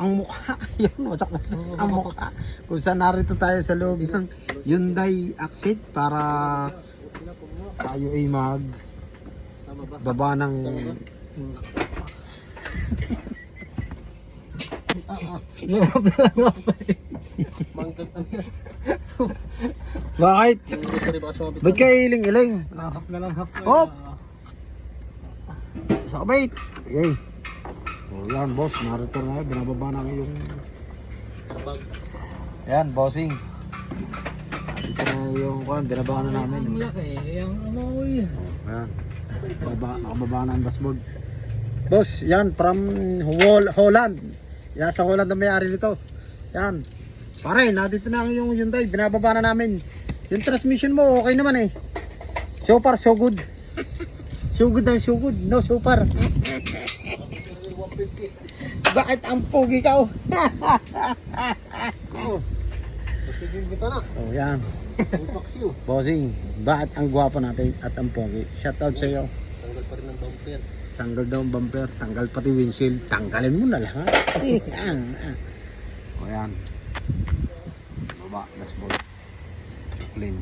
ang mukha. Yan, wasak-wasak ang mukha. Kung saan narito tayo sa loob ng Hyundai Accent para tayo ay mag baba ng bakit? Ba't kayo iling-iling? Hap na lang, hap na Hop! Sakabait! Okay. O yan boss, narito na binababa namin yung yan, bossing. Ito na yung binababa na namin. Ang laki, yung amoy. Ayan. Nakababa na ang dashboard. Boss, yan from Holland. Yan sa Holland na may-ari nito. Yan. Pare, nandito na yung Hyundai. Binababa na namin. Yung transmission mo, okay naman eh. So far, so good. So good and so good. No, so far. Bakit ang pogi ka? Oh, yan. Bossing, bakit ang gwapo natin at ang pogi? Shoutout sa iyo. Tanggal pa rin ng bumper. Tanggal daw ang bumper, tanggal pati windshield. Tanggalin mo na lahat. O yan. Baba, dashboard. Clean.